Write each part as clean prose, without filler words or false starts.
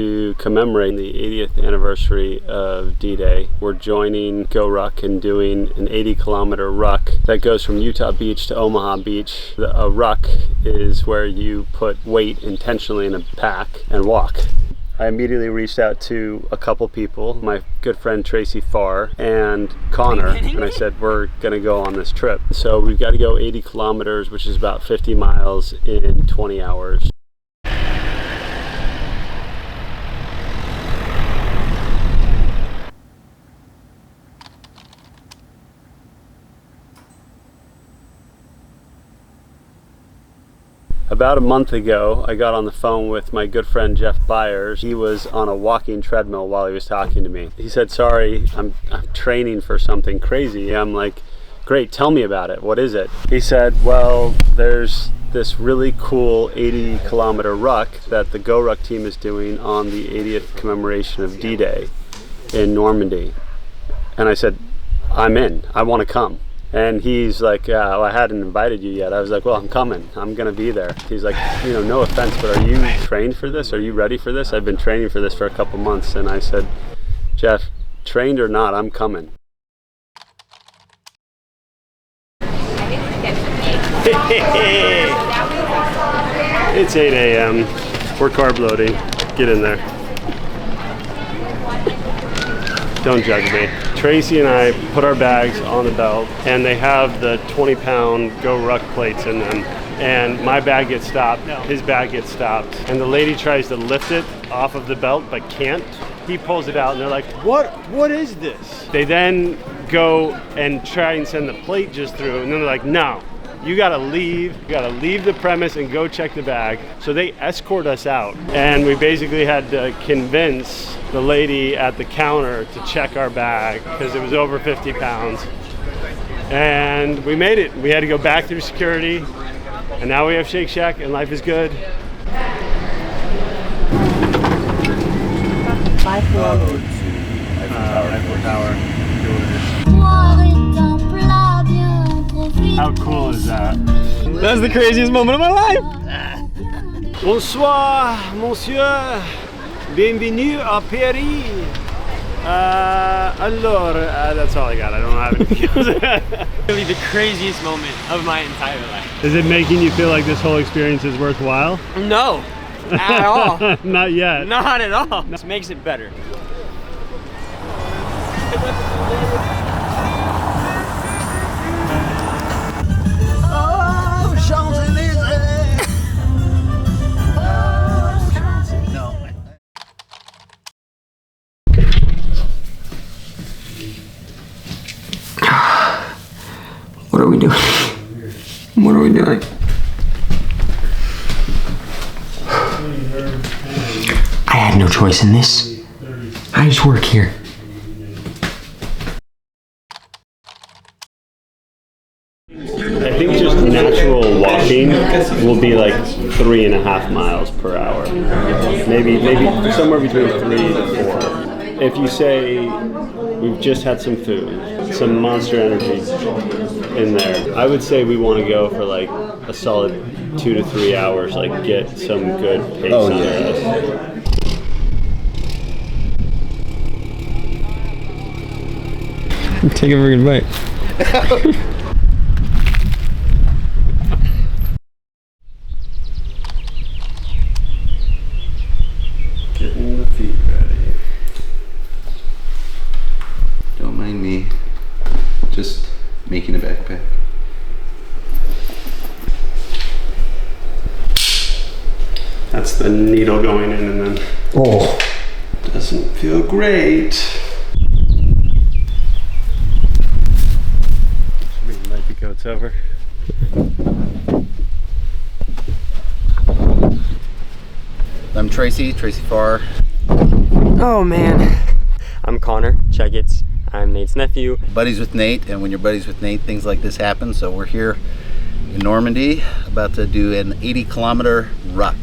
To commemorate the 80th anniversary of D-Day, we're joining Go Ruck and doing an 80-kilometer ruck that goes from Utah Beach to Omaha Beach. A ruck is where you put weight intentionally in a pack and walk. I immediately reached out to a couple people, my good friend Tracy Farr and Connor, and I said, we're gonna go on this trip. So we've got to go 80 kilometers, which is about 50 miles in 20 hours. About a month ago, I got on the phone with my good friend Jeff Byers. He was on a walking treadmill while he was talking to me. He said, sorry, I'm training for something crazy. I'm like, great, tell me about it. What is it? He said, well, there's this really cool 80-kilometer ruck that the Go Ruck team is doing on the 80th commemoration of D-Day in Normandy. And I said, I'm in, I want to come. And he's like, yeah, well, I hadn't invited you yet. I was like, well, I'm coming. I'm going to be there. He's like, you know, no offense, but are you trained for this? Are you ready for this? I've been training for this for a couple months. And I said, Jeff, trained or not, I'm coming. It's 8 a.m. We're carb loading. Get in there. Don't judge me. Tracy and I put our bags on the belt, and they have the 20-pound Go Ruck plates in them. And my bag gets stopped, his bag gets stopped, and the lady tries to lift it off of the belt but can't. He pulls it out, and they're like, "What is this?" They then go and try and send the plate just through, and then they're like, "No, you gotta leave. You gotta leave the premise and go check the bag." So they escort us out, and we basically had to convince the lady at the counter to check our bag because it was over 50 pounds. And we made it. We had to go back through security, and now we have Shake Shack, and life is good. Eiffel Tower. How cool is that? That's the craziest moment of my life! Bonsoir, monsieur. Bienvenue à Paris. That's all I got. I don't have anything else. Really the craziest moment of my entire life. Is it making you feel like this whole experience is worthwhile? No, at all. Not yet. Not at all. This makes it better. What are we doing? What are we doing? I had no choice in this. I just work here. I think just natural walking will be like 3.5 miles per hour. Maybe somewhere between 3 to 4. If you say we've just had some food, some Monster Energy in there, I would say we want to go for like a solid 2 to 3 hours, like get some good pace on this. Take a freaking bite. Getting the feet ready. Don't mind me. Just making a backpack. That's the needle going in, and then doesn't feel great. We invite the goats over. I'm Tracy Farr. Oh man. I'm Connor, Checketts. I'm Nate's nephew. Buddies with Nate, and when you're buddies with Nate, things like this happen. So we're here in Normandy, about to do an 80-kilometer ruck.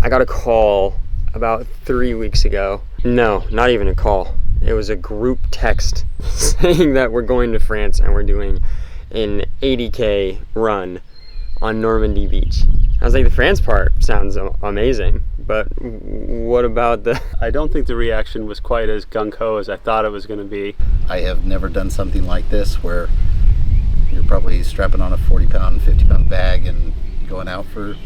I got a call about 3 weeks ago. No, not even a call. It was a group text saying that we're going to France and we're doing an 80K run on Normandy Beach. I was like, the France part sounds amazing, but what about the... I don't think the reaction was quite as gung-ho as I thought it was going to be. I have never done something like this where you're probably strapping on a 40-pound, 50-pound bag and going out for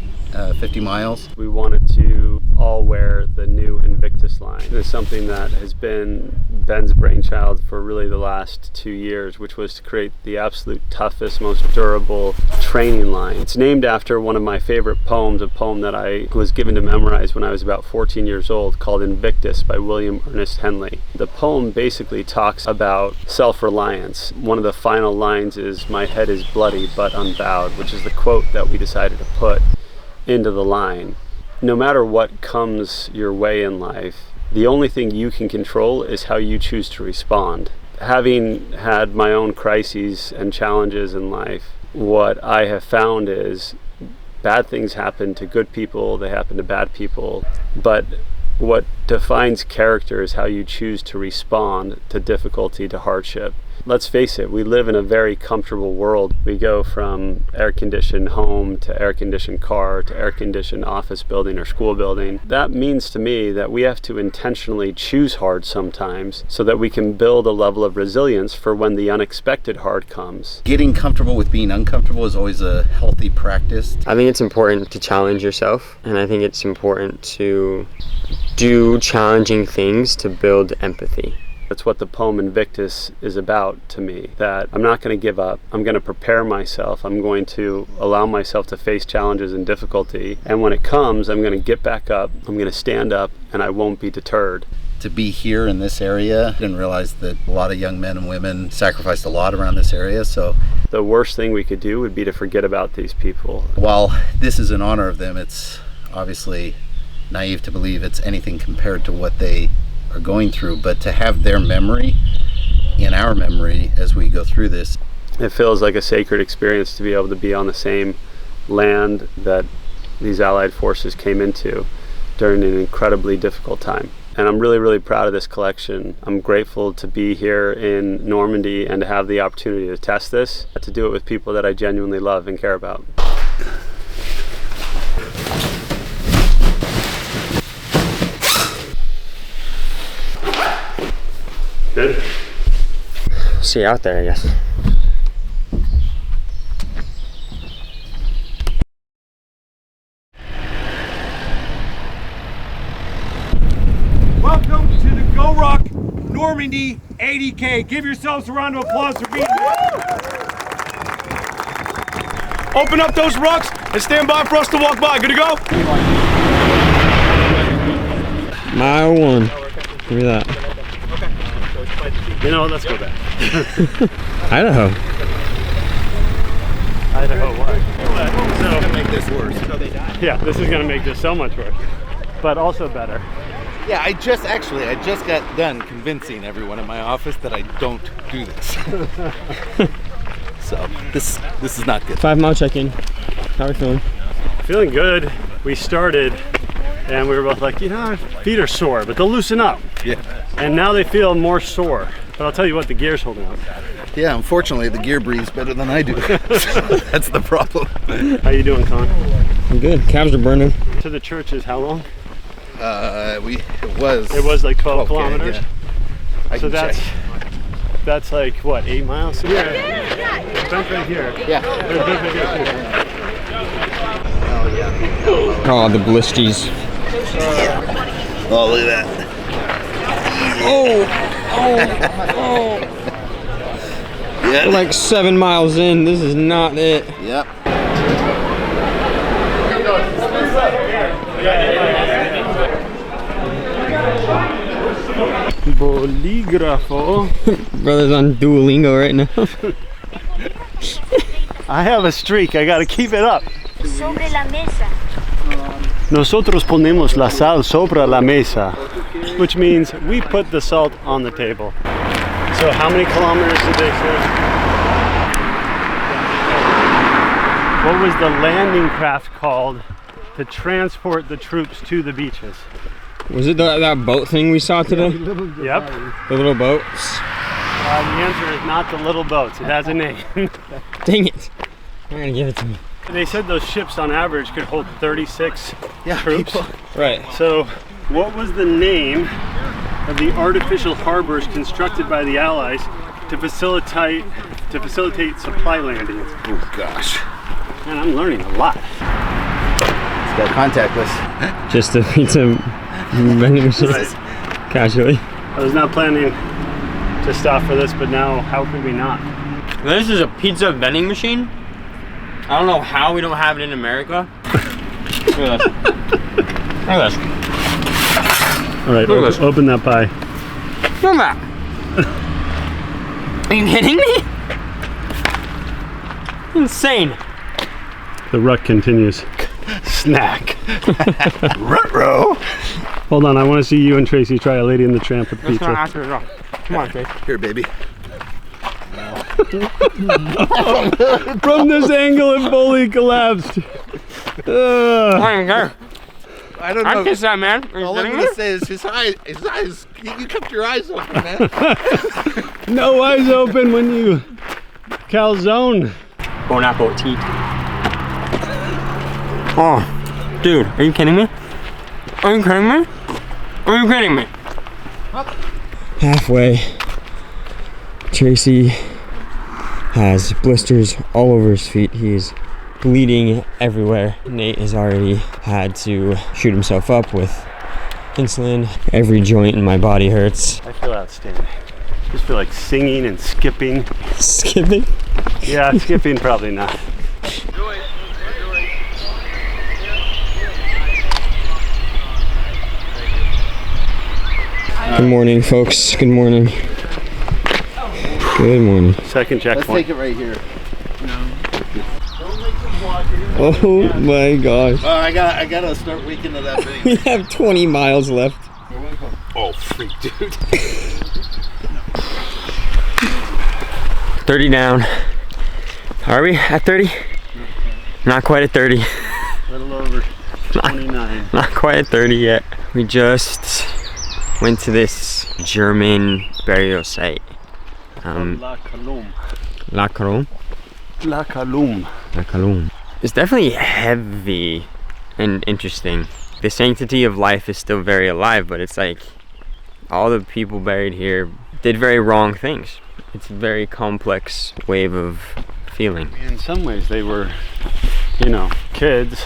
50 miles. We wanted to all wear the new Invictus line. It's something that has been Ben's brainchild for really the last 2 years, which was to create the absolute toughest, most durable training line. It's named after one of my favorite poems, a poem that I was given to memorize when I was about 14 years old, called Invictus by William Ernest Henley. The poem basically talks about self-reliance. One of the final lines is, "My head is bloody but unbowed," which is the quote that we decided to put into the line. No matter what comes your way in life, the only thing you can control is how you choose to respond. Having had my own crises and challenges in life, what I have found is bad things happen to good people, they happen to bad people, but what defines character is how you choose to respond to difficulty, to hardship. Let's face it, we live in a very comfortable world. We go from air-conditioned home to air-conditioned car to air-conditioned office building or school building. That means to me that we have to intentionally choose hard sometimes so that we can build a level of resilience for when the unexpected hard comes. Getting comfortable with being uncomfortable is always a healthy practice. I think it's important to challenge yourself, and I think it's important to do challenging things to build empathy. That's what the poem Invictus is about to me, that I'm not going to give up. I'm going to prepare myself. I'm going to allow myself to face challenges and difficulty. And when it comes, I'm going to get back up. I'm going to stand up, and I won't be deterred. To be here in this area, I didn't realize that a lot of young men and women sacrificed a lot around this area. So the worst thing we could do would be to forget about these people. While this is in honor of them, it's obviously naive to believe it's anything compared to what they are going through, but to have their memory in our memory as we go through this. It feels like a sacred experience to be able to be on the same land that these Allied forces came into during an incredibly difficult time. And I'm really, really proud of this collection. I'm grateful to be here in Normandy and to have the opportunity to test this, to do it with people that I genuinely love and care about. Good. See you out there, I guess. Welcome to the Go Ruck Normandy 80K. Give yourselves a round of applause for being here. Open up those rucks and stand by for us to walk by. Good to go? Mile 1. Give me that. You know what, let's go back. Idaho. Idaho what? It's going to make this worse. Yeah, this is going to make this so much worse, but also better. Yeah, I just got done convincing everyone in my office that I don't do this. So this is not good. 5 mile check-in. How are we feeling? Feeling good. We started and we were both like, you know, our feet are sore, but they'll loosen up. Yeah. And now they feel more sore. But I'll tell you what, the gear's holding up. Yeah, unfortunately the gear breathes better than I do. That's the problem. How you doing, Con? I'm good. Calves are burning. To the church is how long? It was like 12 kilometers. Yeah. So that's like what, 8 miles? Yeah. Ben's right here. Yeah. There's Ben's right here too. Oh, the blisties. Oh, look at that. Yeah. We're like 7 miles in. This is not it. Yep. Bolígrafo. Brother's on Duolingo right now. I have a streak. I gotta keep it up. Sobre la mesa. Nosotros ponemos la sal sobre la mesa, which means we put the salt on the table. So how many kilometers did they say? What was the landing craft called to transport the troops to the beaches? Was it that boat thing we saw today? Yep. The little boats? The answer is not the little boats. It has a name. Dang it. You're gonna give it to me. They said those ships on average could hold 36 troops. people. Right. So what was the name of the artificial harbors constructed by the Allies to facilitate supply landings? Oh gosh. Man, I'm learning a lot. It's got contactless. Just a pizza vending machine. Right. Casually. I was not planning to stop for this, but now how could we not? This is a pizza vending machine. I don't know how we don't have it in America. Look at this. Look at this. All right, Look at this. open that pie. Look at that. Are you kidding me? Insane. The ruck continues. Snack. Ruh-roh. Hold on, I want to see you and Tracy try a Lady and the Tramp with pizza. Come on, Trace. Here, baby. From this angle, it fully collapsed. I I don't know. kiss that man. Are you All I'm kidding gonna me? say is his eyes. You kept your eyes open, man. No eyes open when you calzone. Bon appetit. Oh, dude, are you kidding me? Are you kidding me? Are you kidding me? Halfway, Tracy has blisters all over his feet. He's bleeding everywhere. Nate has already had to shoot himself up with insulin. Every joint in my body hurts. I feel outstanding. Just feel like singing and skipping. Skipping? Yeah, skipping probably not. Good morning, folks. Good morning. Good morning. Second Let's checkpoint. take it right here. Oh my gosh. Oh, I gotta start waking it up anyway. We have 20 miles left. Oh, freak, dude. 30 down. Are we at 30? Not quite at 30. A little over 29. Not quite at 30 yet. We just went to this German burial site. La Calum. La Rhone? La Calum. La Rhone. It's definitely heavy and interesting. The sanctity of life is still very alive, but it's like all the people buried here did very wrong things. It's a very complex wave of feeling. In some ways, they were, you know, kids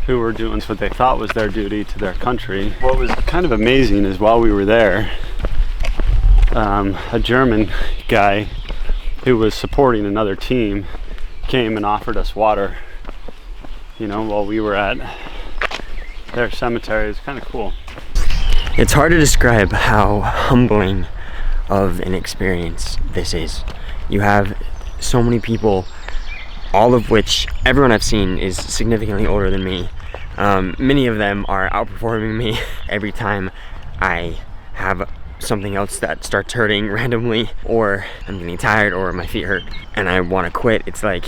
who were doing what they thought was their duty to their country. What was kind of amazing is while we were there, a German guy who was supporting another team came and offered us water, you know, while we were at their cemetery. It's kind of cool. It's hard to describe how humbling of an experience this is. You have so many people, all of which everyone I've seen is significantly older than me. Many of them are outperforming me. Every time I have something else that starts hurting randomly, or I'm getting tired, or my feet hurt and I want to quit, it's like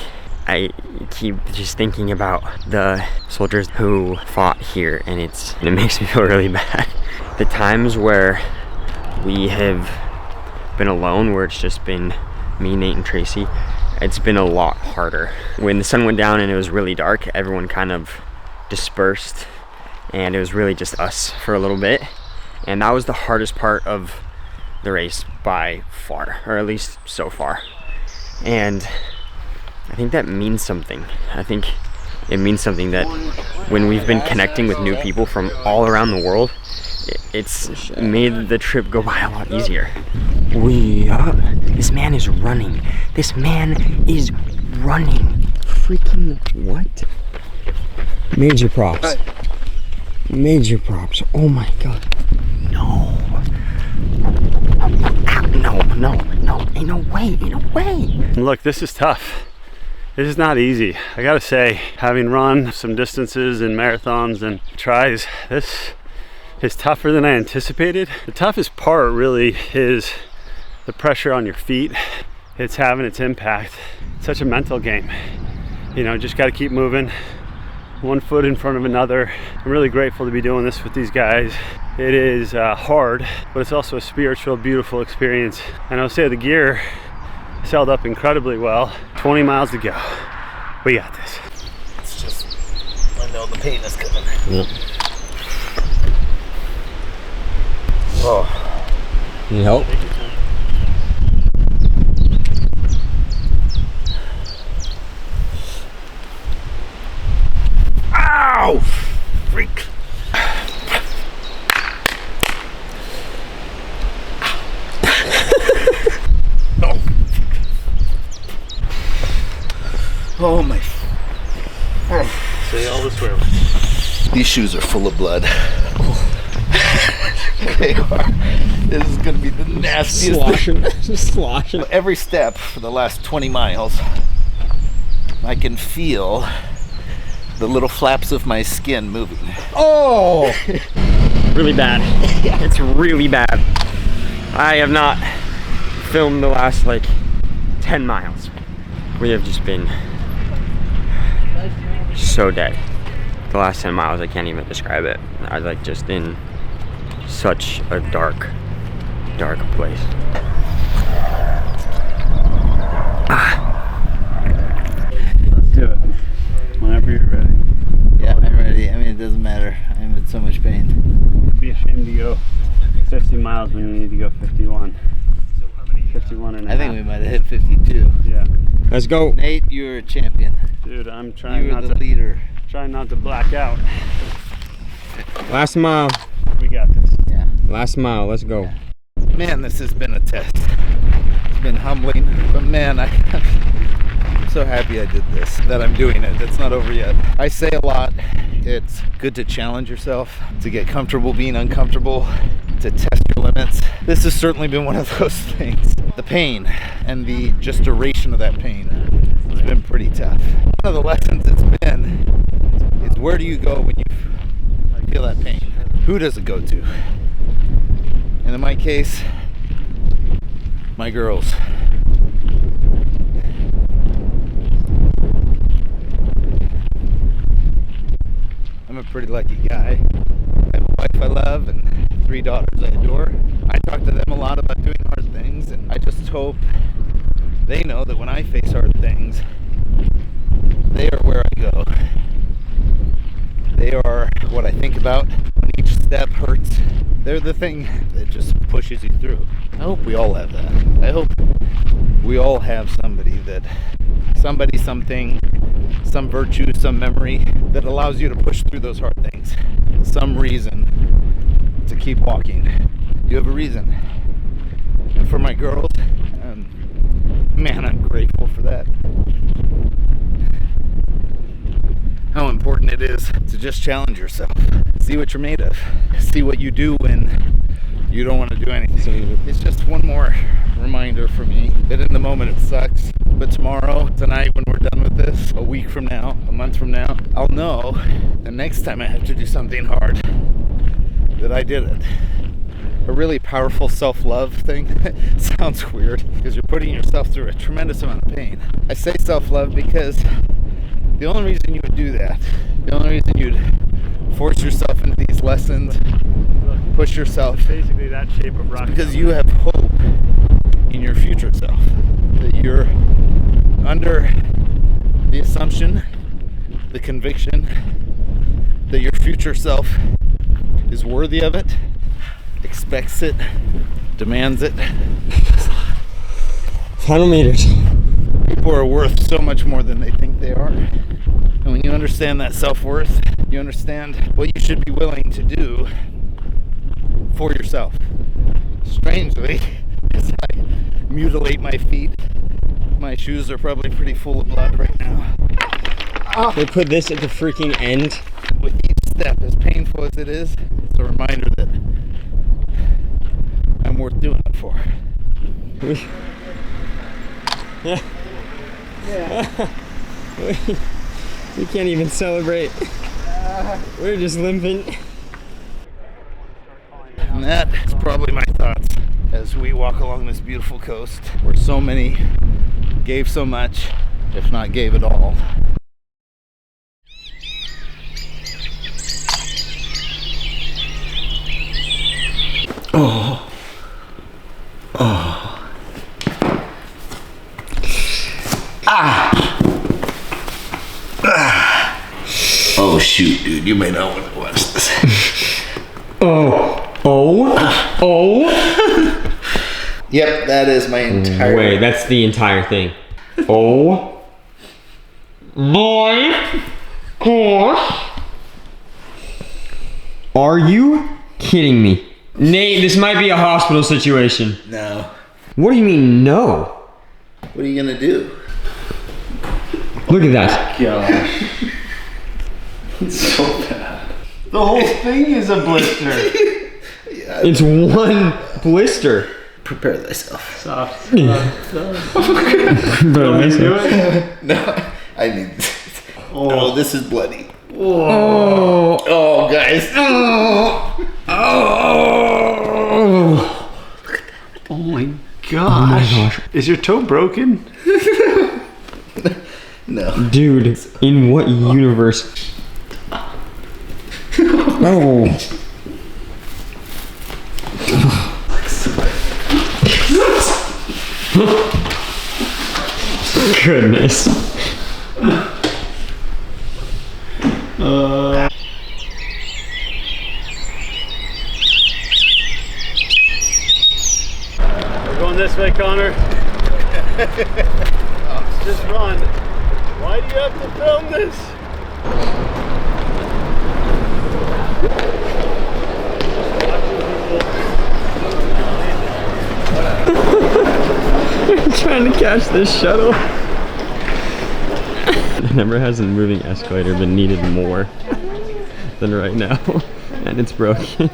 I keep just thinking about the soldiers who fought here, and it makes me feel really bad. The times where we have been alone, where it's just been me, Nate, and Tracy, it's been a lot harder. When the sun went down and it was really dark, everyone kind of dispersed and it was really just us for a little bit, and that was the hardest part of the race by far, or at least so far. And I think that means something. I think it means something that when we've been connecting with new people from all around the world, it's made the trip go by a lot easier. This man is running. This man is running. Freaking what? Major props. Major props. Oh my god. No. No. Ain't no way. Look, this is tough. This is not easy. I gotta say, having run some distances and marathons and tries, this is tougher than I anticipated. The toughest part really is the pressure on your feet. It's having its impact. It's such a mental game. You know, just gotta keep moving, one foot in front of another. I'm really grateful to be doing this with these guys. It is hard, but it's also a spiritual, beautiful experience. And I'll say the gear held up incredibly well. 20 miles to go. We got this. pain is coming. Yep. Oh. Need help? Ow! Freak! Oh. Oh my. Say all the swear. These shoes are full of blood. They are. This is gonna be the nastiest Sloshing. Just sloshing. Every step for the last 20 miles, I can feel the little flaps of my skin moving. Oh! Really bad. It's really bad. I have not filmed the last like 10 miles. We have just been so dead. The last 10 miles, I can't even describe it. I was like just in such a dark place. Let's do it. Whenever you're ready. Yeah, I'm ready. I mean, it doesn't matter. I'm in so much pain. It'd be a shame to go 50 miles when you need to go 51. 51 and a I think half. we might have hit 52. Yeah. Let's go. Nate, you're a champion. Dude, I'm trying You're not the to leader. trying not to black out. Last mile. We got this. Yeah. Last mile. Let's go. Man, this has been a test. It's been humbling, but man, I'm so happy I did this, that I'm doing it. It's not over yet. I say a lot. It's good to challenge yourself, to get comfortable being uncomfortable, to test your limits. This has certainly been one of those things. The pain and the just duration of that pain has been pretty tough. One of the lessons it's been is where do you go when you feel that pain? Who does it go to? And in my case, my girls. I'm a pretty lucky guy. I have a wife I love and 3 daughters I adore. I talk to them a lot about doing hard things, and I just hope they know that when I face hard things, they are where I go. They are what I think about when each step hurts. They're the thing that just pushes you through. I hope we all have that. I hope we all have somebody, something, some virtue, some memory that allows you to push through those hard things. Some reason to keep walking. You have a reason. And for my girls, man, I'm grateful for that. How important it is to just challenge yourself. See what you're made of. See what you do when you don't want to do anything. It's just one more reminder for me that in the moment it sucks, but tomorrow, tonight, when we're done with this, a week from now, a month from now, I'll know the next time I have to do something hard that I did it. A really powerful self-love thing. Sounds weird because you're putting yourself through a tremendous amount of pain. I say self-love because the only reason you would do that, the only reason you'd force yourself into these lessons, push yourself, Basically that shape of rock. because you have hope in your future self. That you're under the assumption, the conviction that your future self is worthy of it, expects it, demands it. Final meters. People are worth so much more than they think they are. And when you understand that self-worth, you understand what you should be willing to do for yourself. Strangely, as I mutilate my feet, my shoes are probably pretty full of blood right now. They put this at the freaking end. With each step, as painful as it is, it's a reminder that I'm worth doing it for. We can't even celebrate. We're just limping. And that is probably my thoughts as we walk along this beautiful coast where so many gave so much, if not gave it all. Oh. Oh. Ah. Ah. Oh shit. shoot, dude, you may not want to watch this. Yep, that is my entire... Wait, that's the entire thing. Oh my gosh. Are you kidding me? Nate, this might be a hospital situation. No. What do you mean, no? What are you gonna do? Look at that. Gosh. It's so bad. The whole thing is a blister. It's one blister. Prepare thyself. Soft. Do it? No, I need... Oh, this is bloody. Oh. Oh, guys. Oh my gosh. Is your toe broken? No. Dude, in what universe? Oh. Goodness. We're going this way, Connor. Just run. Why do you have to film this? I'm trying to catch this shuttle. Never has a moving escalator been needed more than right now, and it's broken.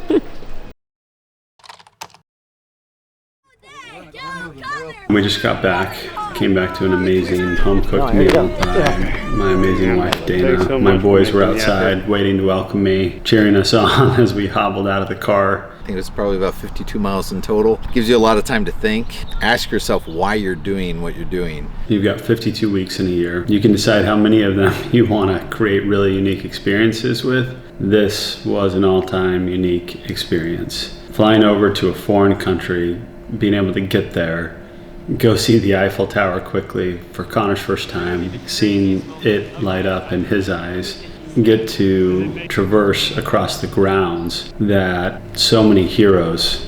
We just got back, came back to an amazing home-cooked meal by my amazing wife, Dana. My boys were outside waiting to welcome me, cheering us on as we hobbled out of the car. I think it was probably about 52 miles in total. Gives you a lot of time to think. Ask yourself why you're doing what you're doing. You've got 52 weeks in a year. You can decide how many of them you want to create really unique experiences with. This was an all-time unique experience. Flying over to a foreign country, being able to get there, go see the Eiffel Tower quickly for Connor's first time, seeing it light up in his eyes, get to traverse across the grounds that so many heroes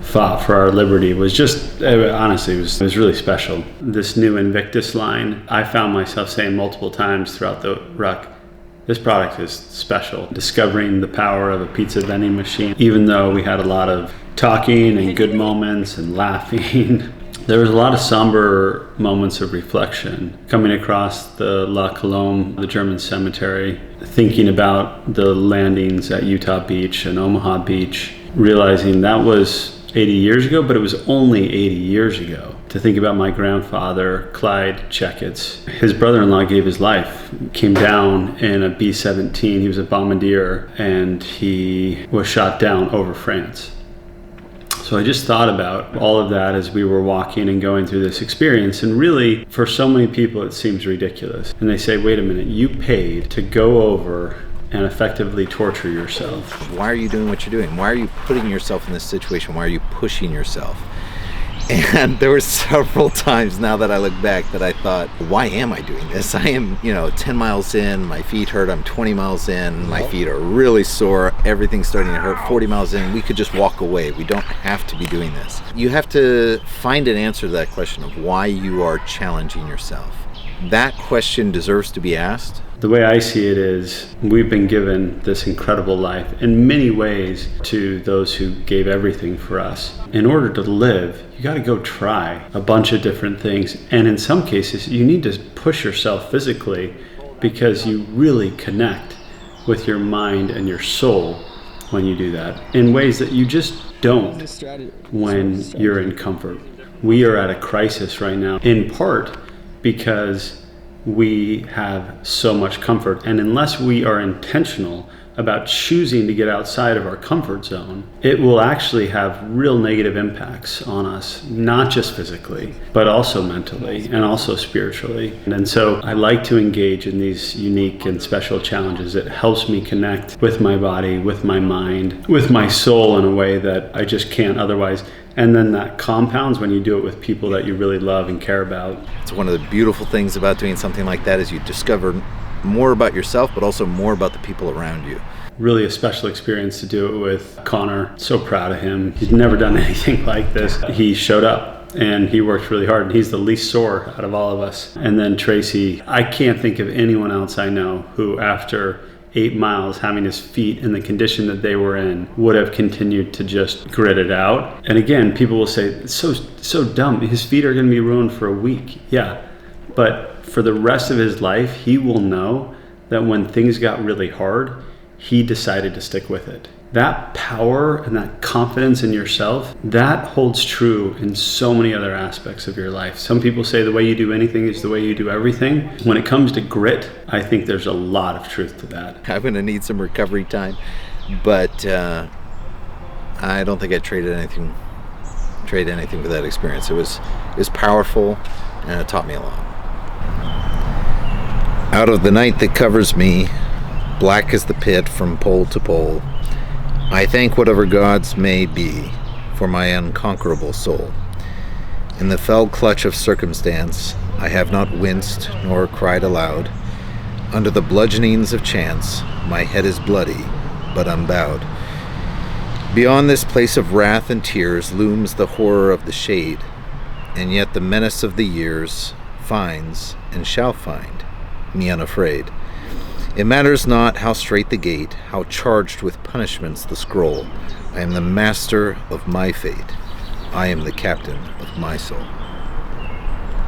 fought for our liberty was just, honestly, it was really special. This new Invictus line, I found myself saying multiple times throughout the ruck, this product is special. Discovering the power of a pizza vending machine, even though we had a lot of talking and good moments and laughing, there was a lot of somber moments of reflection. Coming across the La Colombe, the German cemetery, thinking about the landings at Utah Beach and Omaha Beach, realizing that was 80 years ago, but it was only 80 years ago. To think about my grandfather, Clyde Checketts. His brother-in-law gave his life, came down in a B-17, he was a bombardier, and he was shot down over France. So I just thought about all of that as we were walking and going through this experience. And really, for so many people, it seems ridiculous. And they say, wait a minute, you paid to go over and effectively torture yourself. Why are you doing what you're doing? Why are you putting yourself in this situation? Why are you pushing yourself? And there were several times now that I look back that I thought, why am I doing this? I am, 10 miles in, my feet hurt. I'm 20 miles in, my feet are really sore. Everything's starting to hurt. 40 miles in, we could just walk away. We don't have to be doing this. You have to find an answer to that question of why you are challenging yourself. That question deserves to be asked. The way I see it is we've been given this incredible life in many ways to those who gave everything for us. In order to live, you got to go try a bunch of different things. And in some cases, you need to push yourself physically because you really connect with your mind and your soul when you do that in ways that you just don't when you're in comfort. We are at a crisis right now, in part because we have so much comfort, and unless we are intentional about choosing to get outside of our comfort zone, it will actually have real negative impacts on us, not just physically, but also mentally and also spiritually. And so I like to engage in these unique and special challenges. It helps me connect with my body, with my mind, with my soul in a way that I just can't otherwise. And then that compounds when you do it with people that you really love and care about. It's one of the beautiful things about doing something like that is you discover more about yourself, but also more about the people around you. Really a special experience to do it with Connor. So proud of him. He's never done anything like this. He showed up and he worked really hard. He's the least sore out of all of us. And then Tracy, I can't think of anyone else I know who, after 8 miles, having his feet in the condition that they were in, would have continued to just grit it out. And again, people will say, it's so dumb. His feet are going to be ruined for a week. Yeah, but for the rest of his life, he will know that when things got really hard, he decided to stick with it. That power and that confidence in yourself, that holds true in so many other aspects of your life. Some people say the way you do anything is the way you do everything. When it comes to grit, I think there's a lot of truth to that. I'm going to need some recovery time, but I don't think I'd trade anything for that experience. It was powerful, and it taught me a lot. Out of the night that covers me, black as the pit from pole to pole, I thank whatever gods may be for my unconquerable soul. In the fell clutch of circumstance, I have not winced nor cried aloud. Under the bludgeonings of chance, my head is bloody, but unbowed. Beyond this place of wrath and tears looms the horror of the shade, and yet the menace of the years finds, and shall find, me unafraid. It matters not how straight the gate, how charged with punishments the scroll. I am the master of my fate. I am the captain of my soul.